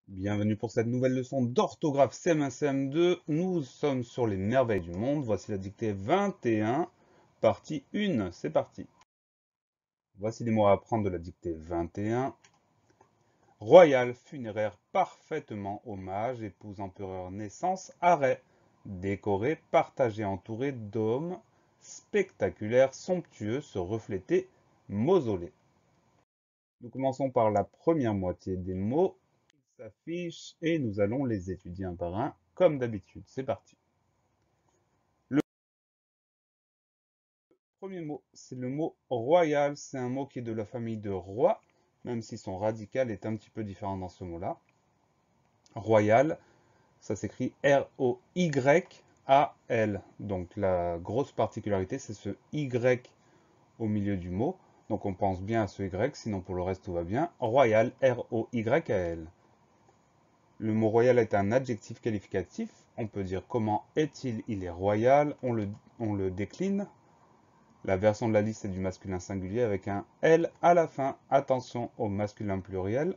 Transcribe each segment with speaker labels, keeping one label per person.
Speaker 1: Bienvenue pour cette nouvelle leçon d'orthographe CM1 CM2. Nous sommes sur les merveilles du monde. Voici la dictée 21, partie 1. C'est parti. Voici les mots à apprendre de la dictée 21. Royal, funéraire, parfaitement, hommage, épouse, empereur, naissance, arrêt. Décoré, partagé, entouré, dôme, spectaculaire, somptueux, se refléter, mausolée. Nous commençons par la première moitié des mots s'affiche et nous allons les étudier un par un, comme d'habitude. C'est parti. Le premier mot, c'est le mot royal. C'est un mot qui est de la famille de roi, même si son radical est un petit peu différent dans ce mot-là. Royal, ça s'écrit R-O-Y-A-L. Donc la grosse particularité, c'est ce Y au milieu du mot. Donc on pense bien à ce Y, sinon pour le reste tout va bien. Royal, R-O-Y-A-L. Le mot royal est un adjectif qualificatif. On peut dire comment est-il, il est royal. On le décline. La version de la liste est du masculin singulier avec un L à la fin. Attention au masculin pluriel.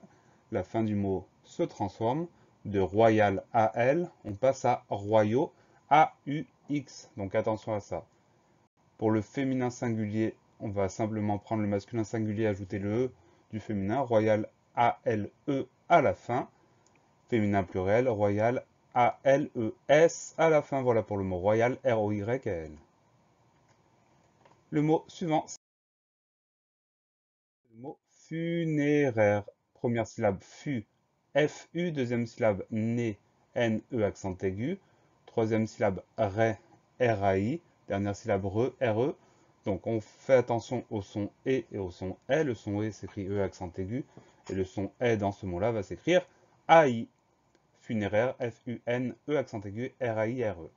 Speaker 1: La fin du mot se transforme. De royal à L, on passe à royaux A-U-X. Donc attention à ça. Pour le féminin singulier, on va simplement prendre le masculin singulier et ajouter le E du féminin. Royal A-L-E à la fin. Féminin pluriel, royal, A-L-E-S à la fin. Voilà pour le mot royal, R-O-Y-A-L. Le mot suivant, c'est le mot funéraire. Première syllabe fu, F-U. Deuxième syllabe né, N-E accent aigu. Troisième syllabe ray, R-A-I. Dernière syllabe re, R-E. Donc on fait attention au son E et au son E. Le son E s'écrit E accent aigu. Et le son E dans ce mot-là va s'écrire A-I. Funéraire, F-U-N-E accent aigu, R-A-I-R-E.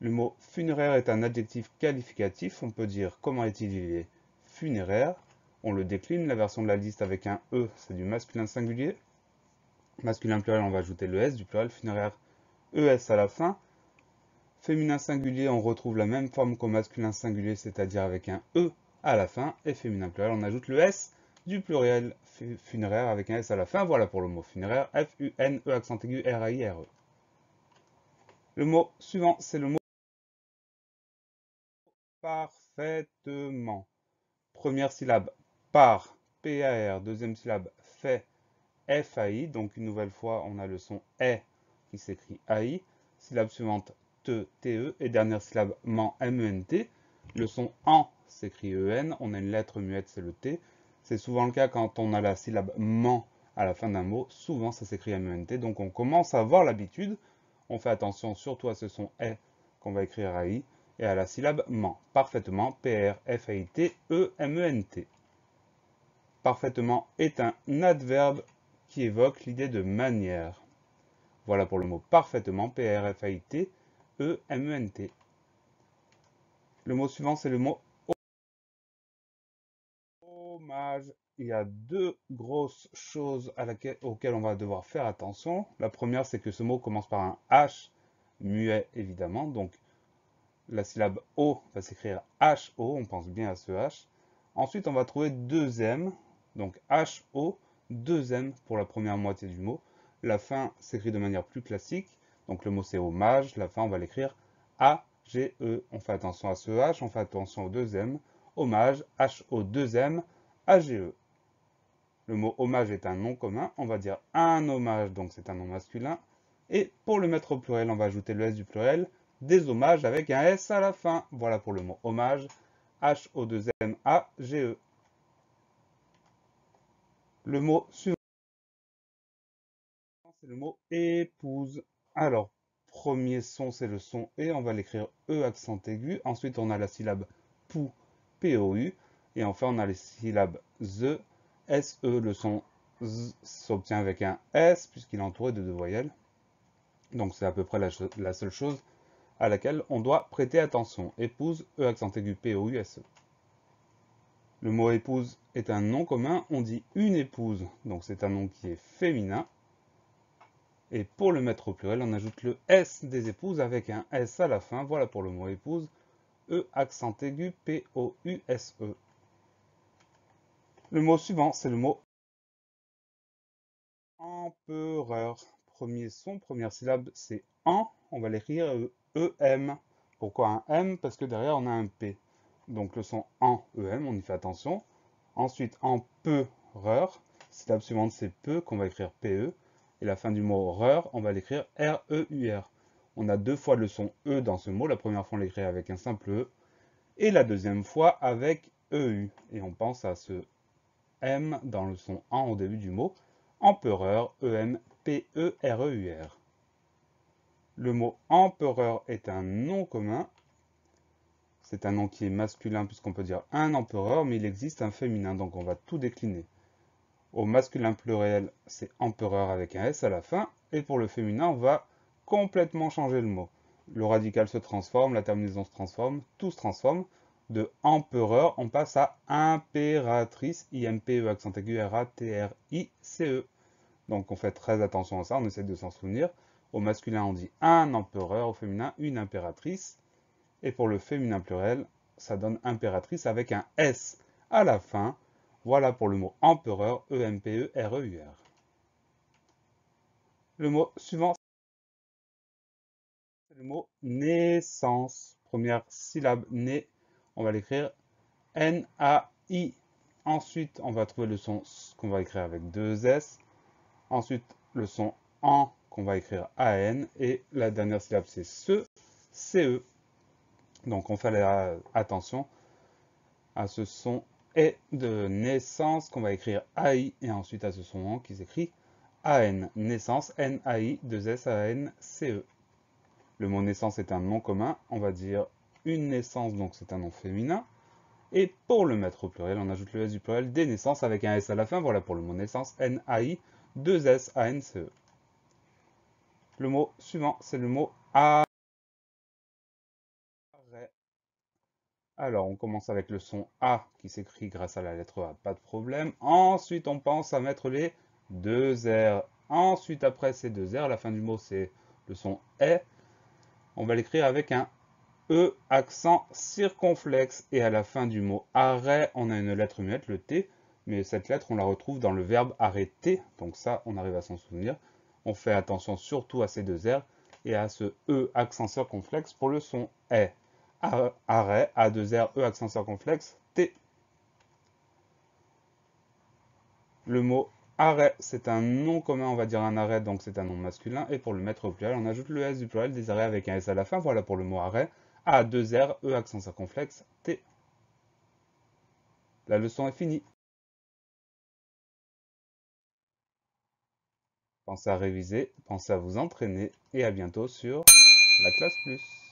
Speaker 1: Le mot funéraire est un adjectif qualificatif. On peut dire comment est-il, il est funéraire. On le décline, la version de la liste avec un E, c'est du masculin singulier. Masculin pluriel, on va ajouter le S, du pluriel funéraire, ES à la fin. Féminin singulier, on retrouve la même forme qu'au masculin singulier, c'est-à-dire avec un E à la fin. Et féminin pluriel, on ajoute le S du pluriel funéraire avec un S à la fin. Voilà pour le mot funéraire, F-U-N-E accent aigu, R-A-I-R-E. Le mot suivant, c'est le mot parfaitement. Première syllabe, par, P-A-R. Deuxième syllabe, fait, F-A-I. Donc une nouvelle fois, on a le son E qui s'écrit A-I. Syllabe suivante, te, T-E. Et dernière syllabe, ment, M-E-N-T. Le son en s'écrit E-N. On a une lettre muette, c'est le T. C'est souvent le cas quand on a la syllabe ment à la fin d'un mot. Souvent, ça s'écrit M-E-N-T. Donc on commence à avoir l'habitude. On fait attention surtout à ce son E qu'on va écrire A-I et à la syllabe ment. Parfaitement, P-R-F-A-I-T-E-M-E-N-T. Parfaitement est un adverbe qui évoque l'idée de manière. Voilà pour le mot parfaitement, P-R-F-A-I-T-E-M-E-N-T. Le mot suivant, c'est le mot hommage. Il y a deux grosses choses auxquelles on va devoir faire attention. La première, c'est que ce mot commence par un H, muet évidemment. Donc la syllabe O va s'écrire H-O, on pense bien à ce H. Ensuite, on va trouver deux M, donc H-O, deux M pour la première moitié du mot. La fin s'écrit de manière plus classique, donc le mot c'est hommage, la fin on va l'écrire A-G-E. On fait attention à ce H, on fait attention aux deux M. Hommage, H-O, deux M, A-G-E. Le mot hommage est un nom commun, on va dire un hommage, donc c'est un nom masculin. Et pour le mettre au pluriel, on va ajouter le S du pluriel, des hommages avec un S à la fin. Voilà pour le mot hommage, H-O-2-M-A-G-E. Le mot suivant, c'est le mot épouse. Alors, premier son, c'est le son E, on va l'écrire E accent aigu. Ensuite, on a la syllabe pou, P-O-U. Et enfin, on a les syllabes ze, S-E. Le son Z s'obtient avec un S, puisqu'il est entouré de deux voyelles. Donc, c'est à peu près la seule chose à laquelle on doit prêter attention. Épouse, E accent aigu, P-O-U-S-E. Le mot épouse est un nom commun, on dit une épouse, donc c'est un nom qui est féminin. Et pour le mettre au pluriel, on ajoute le S des épouses avec un S à la fin. Voilà pour le mot épouse, E accent aigu, P-O-U-S-E. Le mot suivant, c'est le mot Empereur. Premier son, première syllabe, c'est en. On va l'écrire EM. Pourquoi un M? Parce que derrière, on a un P. Donc le son en, EM, on y fait attention. Ensuite, empereur. Syllabe suivante, c'est peu, qu'on va écrire PE. Et la fin du mot reur, on va l'écrire REUR. On a deux fois le son E dans ce mot. La première fois, on l'écrit avec un simple E. Et la deuxième fois avec EU. Et on pense à ce M dans le son en au début du mot. Empereur, EMPEREUR. Le mot empereur est un nom commun. C'est un nom qui est masculin puisqu'on peut dire un empereur, mais il existe un féminin, donc on va tout décliner. Au masculin pluriel, c'est empereur avec un S à la fin, et pour le féminin, on va complètement changer le mot. Le radical se transforme, la terminaison se transforme, tout se transforme. De empereur, on passe à impératrice, IMPE accent aigu RATRICE. Donc on fait très attention à ça, on essaie de s'en souvenir. Au masculin, on dit un empereur, au féminin, une impératrice. Et pour le féminin pluriel, ça donne impératrice avec un S à la fin. Voilà pour le mot empereur, EMPEREUR. Le mot suivant, c'est le mot naissance. Première syllabe, né, on va l'écrire N-A-I. Ensuite, on va trouver le son qu'on va écrire avec deux S. Ensuite, le son en qu'on va écrire A-N. Et la dernière syllabe, c'est ce, C-E. Donc, on fait attention à ce son et de naissance qu'on va écrire AI et ensuite à ce son en qui s'écrit AN. Naissance, N-A-I, 2-S-A-N-C-E. Le mot naissance est un nom commun. On va dire une naissance, donc c'est un nom féminin. Et pour le mettre au pluriel, on ajoute le S du pluriel des naissances avec un S à la fin. Voilà pour le mot naissance, N-A-I, 2-S-A-N-C-E. Le mot suivant, c'est le mot arrêt. Alors, on commence avec le son A qui s'écrit grâce à la lettre A, pas de problème. Ensuite, on pense à mettre les deux R. Ensuite, après ces deux R, la fin du mot, c'est le son E. On va l'écrire avec un E accent circonflexe. Et à la fin du mot arrêt, on a une lettre muette, le T. Mais cette lettre, on la retrouve dans le verbe arrêter. Donc ça, on arrive à s'en souvenir. On fait attention surtout à ces deux R et à ce E accent circonflexe pour le son E. Arrêt, A2R, E accent circonflexe, T. Le mot arrêt, c'est un nom commun, on va dire un arrêt, donc c'est un nom masculin. Et pour le mettre au pluriel, on ajoute le S du pluriel des arrêts avec un S à la fin. Voilà pour le mot arrêt. A2R, E accent circonflexe, T. La leçon est finie. Pensez à réviser, pensez à vous entraîner et à bientôt sur la classe plus.